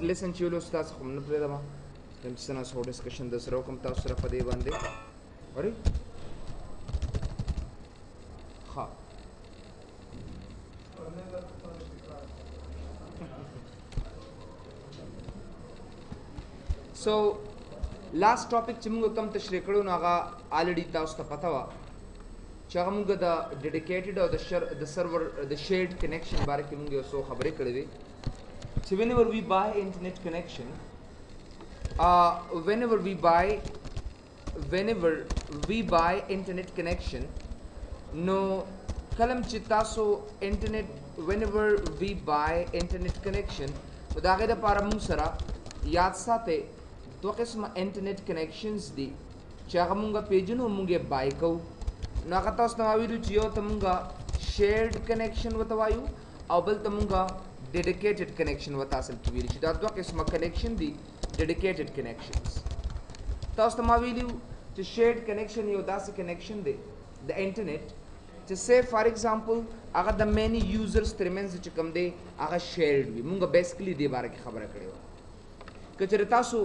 لیسن چې ول استاد خو نه پرې دما تم څنګه سو ډسکشن د سره کوم تاسو سره په دې باندې اوري ها سو لاست ټاپک چې موږ کوم تشریح کړو نو هغه الریډي تاسو ته پتا و چې هغه موږ د ډیډیکیټډ او د سرور د شیرډ کنیکشن باره کې موږ یو څو خبرې کړې وې چې whenever we buy internet connection whenever we buy internet connection no کلم چې تاسو انټرنیټ whenever we buy internet connection دا غیر لپاره موږ سره یاد ساتئ دو قسمه انټرنیټ کنیکشنز دي چې هغه مونږه پیژنو مونږه بای کوو نو هغه تاسو ته ویلو چې یو ته مونږه شیرډ کنیکشن وته وایو او بل ته مونږه ډیډیکیټډ کنیکشن وته اصل کې ویل شي دا دوه قسمه کنیکشن دي ډیډیکیټډ کنیکشنز تاسو ته ویلو چې شیرډ کنیکشن یو داسې کنیکشن دی د انټرنیټ چې سه فار ایگزامپل هغه د مینی یوزرز ترمنځ چې کوم دی هغه شیرډ وي مونږه بیسیکلی دې باره کې خبره کړې و که چېرې تاسو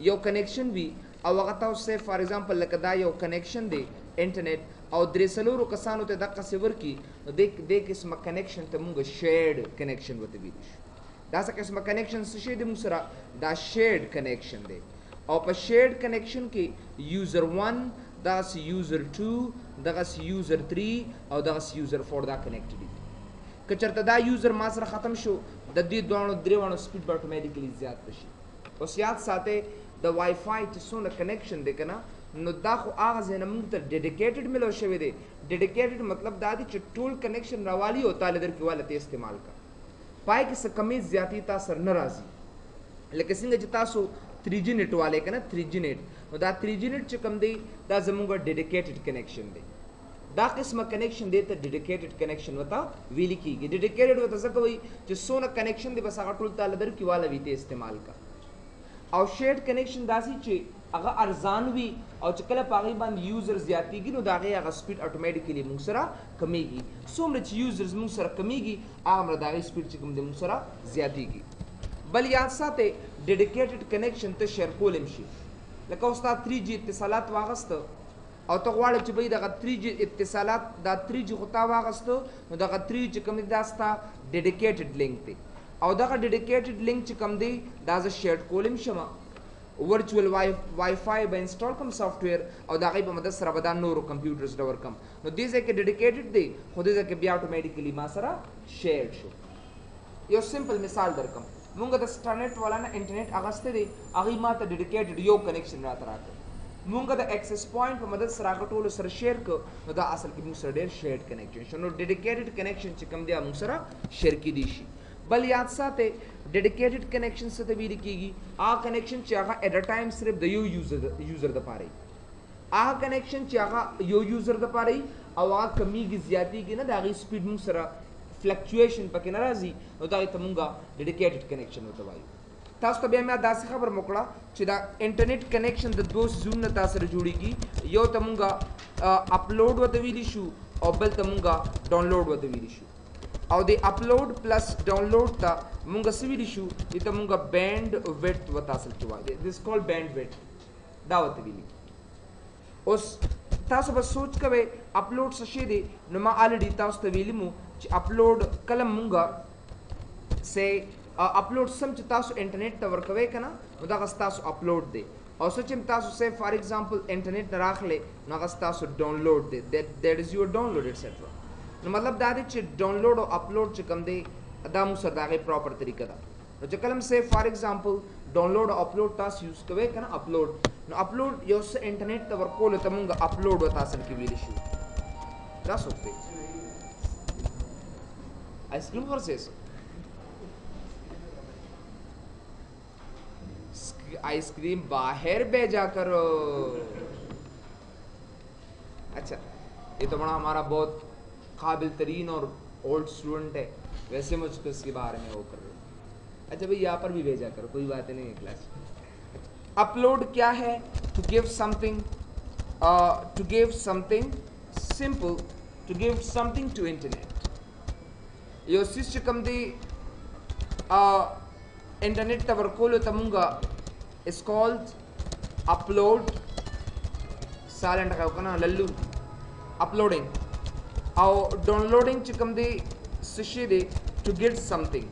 یو کنیکشن وي او هغه تاسو سه فار ایگزامپل لکه دا یو کنیکشن دی انټرنیټ او درې څلورو کسانو ته دقسې ورکړي نو دې قسمه کنیکشن ته مونږ شیرډ کنیکشن ورته ویلی شو داسې قسمه کنیکشن څه شی دی مونږ سره دا شیرډ کنیکشن دی او په شیرډ کنیکشن کې یوزر 1 دغسې یوزر 2 دغسې یوزر 3 او دغسې یوزر 4 دا کنیکټ دي که چېرته دا یوزر ما سره ختم شو د دې درېواړو سپیډ به اټومیټیکلی زیات بشي اوس یاد ساتئ د وائی فای چې څونه کنیکشن دی که نه نو دا خو هغه ځای نه موږ ته ډیډیکیټډ ملو شوی دی ډیډیکیټډ مطلب دا دی چې ټول کنیکشن راوالي او تاله در کې واله ته استعمال کا پای کې څه کمی زیاتی تا سر نه راځي لکه څنګه چې تاسو 3G نیټ والے که نه 3G نیټ نو دا 3G نیټ چې کوم دی دا زموږ ډیډیکیټډ کنیکشن دی دا قسمه کنیکشن دی ته ډیډیکیټډ کنیکشن وته ویل کیږي ډیډیکیټډ وته څه کوي چې څونه کنیکشن دی بس هغه ټول تاله در کې واله وي ته استعمال کا او شیرډ کنیکشن داسې چې هغه ارزان وي او چې کله په هغې باندې یوزر زیاتېږي نو د هغې هغه سپیډ اټومیټیکلی موږ سره کمیږي څومره چې یوزرز موږ سره کمیږي هغومره د هغې سپیډ چې کوم دی موږ سره زیاتېږي بل یاد ساتئ ډیډیکیټډ کنیکشن ته شیر کولی شي لکه اوس تا 3G اتصالات واغسته او ته غواړې چې بهی دغه 3G اتصالات دا 3G خو تا واغسته نو دغه 3G چې کوم دی دا ستا ډیډیکیټډ لینک دی او دغه ډیډیکیټډ لینک چې کوم دی دا زه شیرډ کولی شم ورچوال وائی فای به انسټال کوم سافټویر او د هغې په مدد سره به دا نورو کمپیوټرز ته ورکم نو دې ځای کې ډیډیکیټډ دی خو دې ځای کې بیا اټومیټیکلی ما سره شیرډ شو یو سمپل مثال درکم مونږ د سټارنیټ والا نه انټرنیټ اخیستی دی هغوی ما ته ډیډیکیټډ یو کنیکشن راته راکړ مونږ د اکسس پوینټ په مدد سره هغه ټولو سره شیر کړو نو دا اصل کې مونږ سره ډېر شیرډ کنیکشن شو نو ډیډیکیټډ کنیکشن چې کوم دی مونږ سره شیر کیدی شي بل یاد ساتئ ډیډیکیټډ کنیکشن څه ته ویل کیږي هغه کنیکشن چې هغه ایٹ ا ټایم صرف د یو یوزر دپاره وي هغه کنیکشن چې هغه یو یوزر دپاره وي او هغه کمیږي زیاتېږي نه د هغې سپیډ موږ سره فلکچویشن پکې نه راځي نو دا ته مونږه ډیډیکیټډ کنیکشن ورته وایو تاسو ته بیا مې داسې خبر موکړه چې دا انټرنیټ کنیکشن د دوه څیزونو نه تاسو سره جوړېږي یو ته مونږه اپلوډ ورته ویلی شو او بل ته مونږه ډاونلوډ ورته ویلی شو او د اپلوډ پلس ډاونلوډ ته مونږه څه ویلی شو دې ته مونږه بینډ ویډث ورته اصل کې وایي دس کال بینډ ویډث دا ورته ویلي اوس تاسو به سوچ کوئ اپلوډ څه شی دی نو ما الریډي تاسو ته ویلي مو چې اپلوډ کله مونږه سه اپلوډ سم چې تاسو انټرنیټ ته ورکوئ که نه نو دغه ستاسو اپلوډ دی او څه چې تاسو سه فار ایگزامپل انټرنیټ نه راخلئ نو هغه ستاسو ډاونلوډ دی دیٹ از یور ډاونلوډ ایټسیټرا نو مطلب دا دی چې ډاونلوډ او اپلوډ چې کوم دی دا موږ سره د هغې پراپر طریقه ده نو چې کله سه فار ایگزامپل ډاونلوډ او اپلوډ تاسو یوز کوئ که نه اپلوډ نو اپلوډ یو څه انټرنیټ ته ورکولو ته مونږ اپلوډ ورته اصل کې ویلی شو دا څوک دی ice cream versus ice cream बाहर भेजा करो अच्छा ये तो बड़ा हमारा बहुत काबिल तरीन और ओल्ड स्टूडेंट है वैसे मुझको इसके बारे में वो कर रहे अच्छा भाई यहाँ पर भी भेजा करो कोई बात नहीं है क्लास अपलोड क्या है to give something simple to give something to internet यो सिस कम दी internet ته ورکولو ته مونږه is called upload silent راو کنه للو uploading او downloading چې کوم دی سشي دی to get something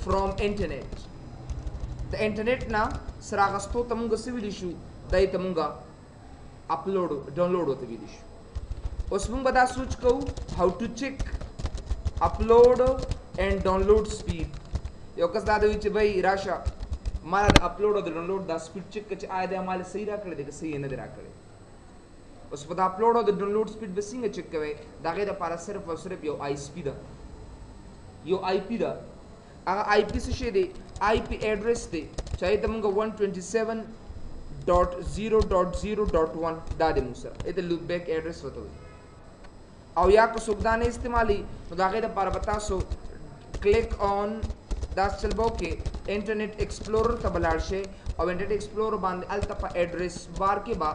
from internet د انټرنیټ نه سره غستو ته مونږ څه ویلی شو دای ته مونږه upload download وته ویلی شو اوس مونږ به دا سوچ کوو how to check upload and download speed یو کس دا دی چې بھائی راشه مال د اپلوډ او د ډاونلوډ دا سپیډ چیک چې آیا د مال صحیح را کړی دی که صحیح نه دی را کړی اوس په د اپلوډ او د ډاونلوډ سپیډ به څنګه چیک کوئ د هغې دپاره صرف او صرف یو آی اس پي ده یو آی پي ده هغه آی پي څه شی دی آی پي ایډرس دی چې هغې ته مونږ 127.0.0.1 دا دی مونږ سره دې ته لوپ بیک ایډرس ورته وایي او یا که څوک دا نه استعمالي نو د هغې دپاره به تاسو کلیک آن دا چلبو کې انټرنیټ ایکسپلورر ته بلاړ شئ او انټرنیټ ایکسپلورر باندې هلته په ایډرس بار کې به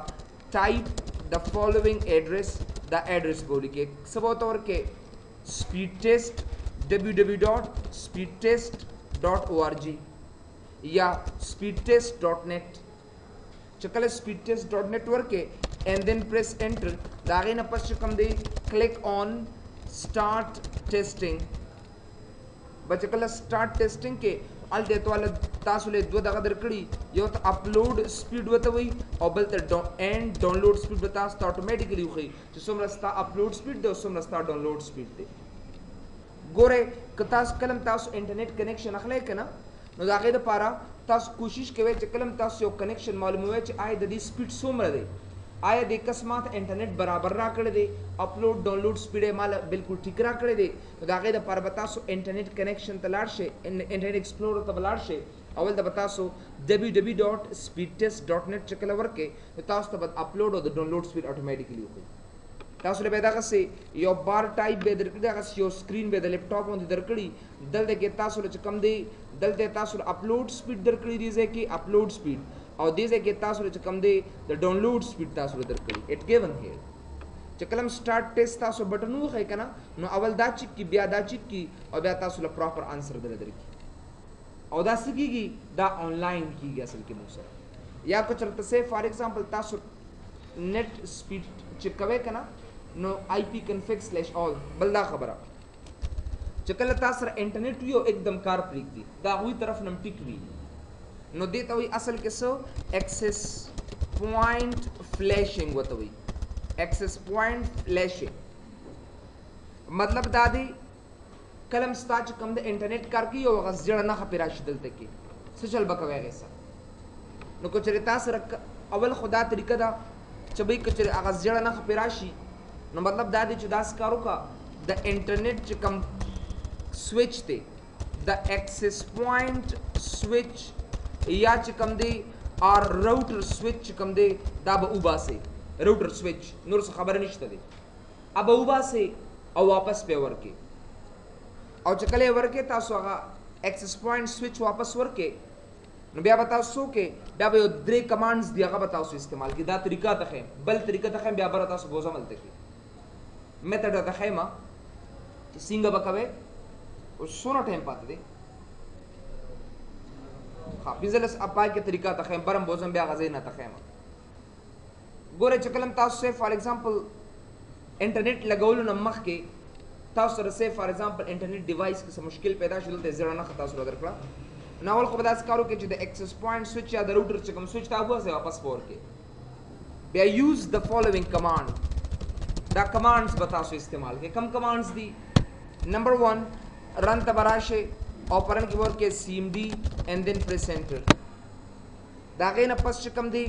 ټایپ د فالوینګ ایډرس دا ایډرس به ولیکئ څه به ورته ورکئ سپیډ ټیسټ www.speedtest.org یا speedtest.net چې کله speedtest.net ورکئ and then press enter دا هغې نه پس چې کوم دی click on start testing بچ کله سٹارټ ټیسټینګ کې الته توله تاسو له دوه دغه درکړي یو ته اپلوډ سپیډ وته وي او بل ته اینڈ ډاونلوډ سپیډ به تاسو ته اتوماتیکلی وخی چې څومره ستا اپلوډ سپیډ دی او څومره ستا ډاونلوډ سپیډ دی ګوره که تاسو کلم تاسو انټرنیټ کنیکشن اخلئ که نه نو د هغې دپاره تاسو کوشش کوئ چې کلم تاسو یو کنیکشن معلوموئ چې آیا د دې سپیډ څومره دی آیا د کس ماته انټرنیټ برابر را کړی دی اپلوډ ډاونلوډ سپیډ یې مال بالکل ټیک را کړی دی نو د هغې دپاره به تاسو انټرنیټ کنیکشن ته لاړ شئ انټرنیټ ایکسپلورر ته به لاړ شئ اول ته به تاسو www.speedtest.net چې کله ورکئ نو تاسو ته به اپلوډ او د ډاونلوډ سپیډ اتوماتیکلی وکړي تاسو له به دغسې یو بار ټایپ به درکړي دغسې یو سکرین به د لیپټاپ باندې درکړي دلته کې تاسو له چې کوم دی دلته تاسو اپلوډ سپیډ درکړي دې ځای کې اپلوډ سپیډ او دې ځای کې تاسو له چې کوم دی د ډاونلوډ سپیډ تاسو له درکړي اټ ګیون هیر چې کله سٹارټ ټیسټ تاسو بټن وښی که نه نو اول دا چیک کی بیا دا چیک کی او بیا تاسو له پراپر آنسر دله درکړي او دا څه کېږي دا آنلاین کېږي اصل کې موږ سره یا که چېرته سې فار ایگزامپل تاسو نیټ سپیډ چیک کوئ که نه نو آی پی کنفګ سلیش آل بل دا خبره چې کله تاسو سره انټرنیټ وي او एकदम کار پرېږدي د هغوی طرف نه ټیک وي نو دې ته وایي اصل کې څه ایکسس پوینټ فلیشنګ ورته وایي ایکسس پوینټ فلیشنګ مطلب دا دی کله هم ستا چې کوم د انټرنیټ کار کوي یو هغه زیړه نښه پرې راشي دلته کې څه چل به کوئ هغې سره نو که چېرې تا سره اول خو دا طریقه ده چې بهی که چېرې هغه زیړه نښه پرې راشي نو مطلب دا دی چې داسې کار وکړه د انټرنیټ چې کوم سویچ دی د ایکسس پوینټ سویچ یا چې کوم دی اور راوټر سویچ چې کوم دی دا به وباسئ راوټر سویچ نور څه خبره نشته دی اب وباسئ او واپس پې ورکړئ او چې کله یې ورکړئ تاسو هغه ایکسس پوینټ سویچ واپس ورکړئ نو بیا به تاسو څه وکړئ بیا به یو 3 کمانډز دي هغه به تاسو استعمال کړئ دا طریقه ته ښیم بل طریقه ته ښیم بیا به تاسو بوز عملته کړئ میتھډ ته ښیم چې څنګه به کوئ اوس څونه ټایم پاتې دی ها بزنس اپای کې طریقہ ته خیم برم بوزم بیا غزې نه ته خیم ګوره چې کلم تاسو سه فار ایگزامپل انټرنیټ لګولو نه مخکې تاسو سره سه فار ایگزامپل انټرنیټ ډیوایس کې څه مشکل پیدا شول د زړه نه تاسو درکړه ناول خو به داسې کارو کې چې د ایکسس پوینټ سویچ یا د راوټر چې کوم سویچ تاسو واسه واپس پور کې بیا یوز د فالوینګ کمانډ دا کمانډز به تاسو استعمال کې کم کمانډز دي نمبر 1 رن ته براشه او پرن کې ورکه cmd and then press enter دا غې نه پس چې کوم دی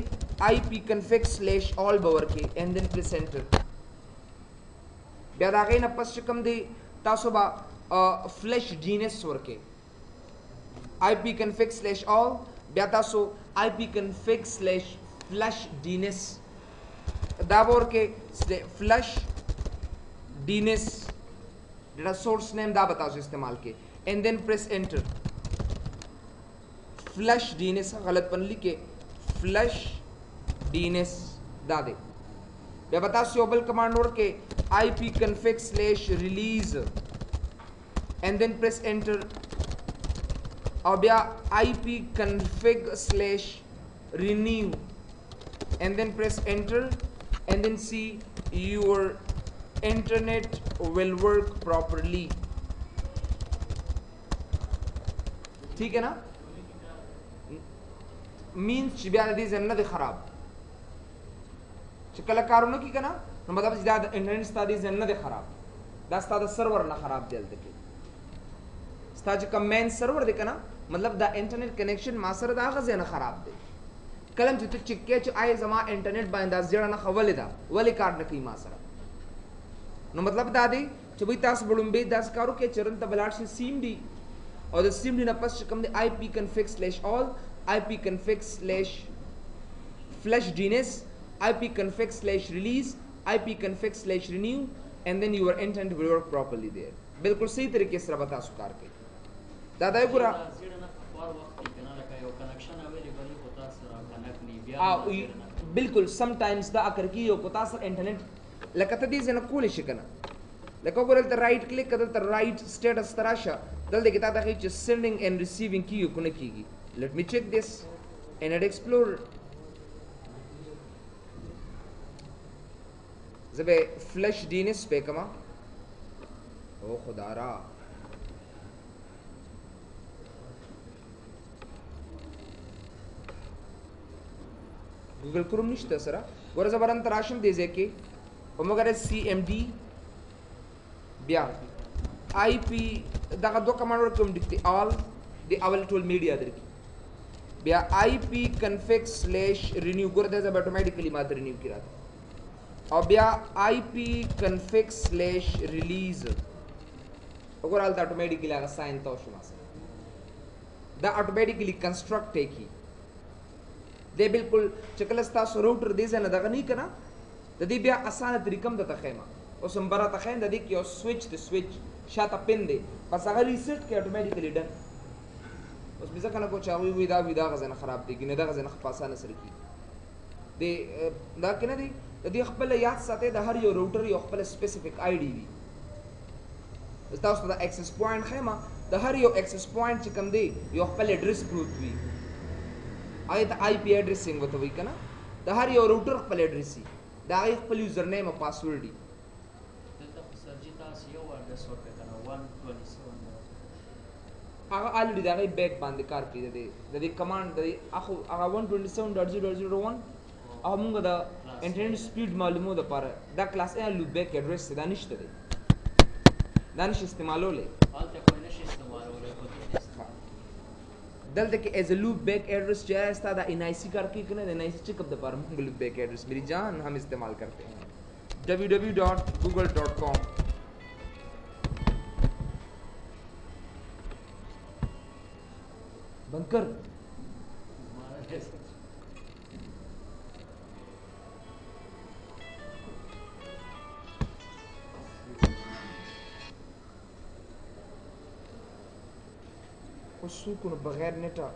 ipconfig/all به ورکه and then press enter بیا دا غې نه پس چې کوم دی تاسو به flash dns ورکه ipconfig/all بیا تاسو ipconfig/flash dns دا ورکه flash dns دا source name دا به تاسو استعمال کې and then press enter flash dns غلط پن لیکه flash dns دا دے بیا بتا سو بل کمانڈ ورکه ipconfig/release and then press enter और बिया ipconfig/renew and then press enter and then see your internet will work properly. ठीक है ना? मीन्स چې بیا د دې ځای نه دی خراب چې کله کارونه کوي که نه نو مطلب چې دا د انټرنېټ ستا دې ځای نه دی خراب دا ستا د سرور نه خراب دی هلته کې ستا چې کوم مین سرور دی که نه مطلب دا انټرنېټ کنیکشن ما سره د هغه ځای نه خراب دی کله چې ته چک کې چې آیا زما انټرنېټ باندې دا زیړه نښه ولې ده ولې کار نه کوي ما سره نو مطلب دا دی چې وایي تاسو به لومبۍ داسې کار وکړئ چې رن ته به لاړ شي سیم ډي او د سیم ډي نه پس چې کوم دی ipconfig/all ipconfig/flushdns ipconfig/release ipconfig/renew and then your internet will work properly there बिल्कुल सही तरीके से बता सुकार के दादा ये पूरा बिल्कुल समटाइम्स दा अकर की यो कोता सर इंटरनेट लकत दी जन कोल शिकना लको बोलत राइट क्लिक कदल त राइट स्टेटस तराशा दल दे किता दखी च सेंडिंग एंड रिसीविंग की यो कोने कीगी let me check this internet explorer जबे फ्लश डीएनएस पे कमा ओ खुदारा गूगल क्रोम निश्चित सरा वर जबरन तराशम दे जे मगर सीएमडी बिया आईपी दागा दो कमांड वर कम दिखते ऑल द अवेलेबल मीडिया दर बिया ipconfig/renew कर दे जब ऑटोमेटिकली मात्र रिन्यू किया था और बिया ipconfig/release अगर आल ऑटोमेटिकली आगा साइन तो शुमा से दा ऑटोमेटिकली कंस्ट्रक्ट है की दे बिल्कुल चकलस्ता रूटर दे से न दगा नहीं करना ददी बिया आसान तरीकम दता खेमा और संबरा तखेन ददी की और स्विच शाता पिन दे बस अगर रीसेट के ऑटोमेटिकली डन उस बिजा कना को चावी विदा गजन खराब दी कि नदा गजन खपासा नसर की दे दा किने दी ददी खपल याद साथे द हर यो रूटर यो खपल स्पेसिफिक आईडी वी ताउस द एक्सेस पॉइंट खेमा द हर यो एक्सेस पॉइंट च कम दे यो खपल एड्रेस प्रूफ वी आए त आईपी एड्रेसिंग वतो वी कना द हर यो रूटर खपल एड्रेस दा आई खपल यूजर नेम और पासवर्ड दी सर्जिता सीओ एड्रेस और पे कना 127 आगा ऑलरेडी दा गई बैक बांध कार की दे कमांड दे आखो आगा 127.0.0.1 आमुंगा दा इंटरनेट स्पीड मालूम दा पर दा क्लास ए लूप बैक एड्रेस से दानिश दे दानिश इस्तेमाल हो ले हाल तक कोई नहीं इस्तेमाल हो रहा दल तक as a loopback address जो है इसका दा एनआईसी कार की कने एनआईसी चेकअप दा पर मुंगा लूप बैक एड्रेस मेरी जान हम इस्तेमाल करते हैं www.google.com बंद कर सुकून बगैर नेटा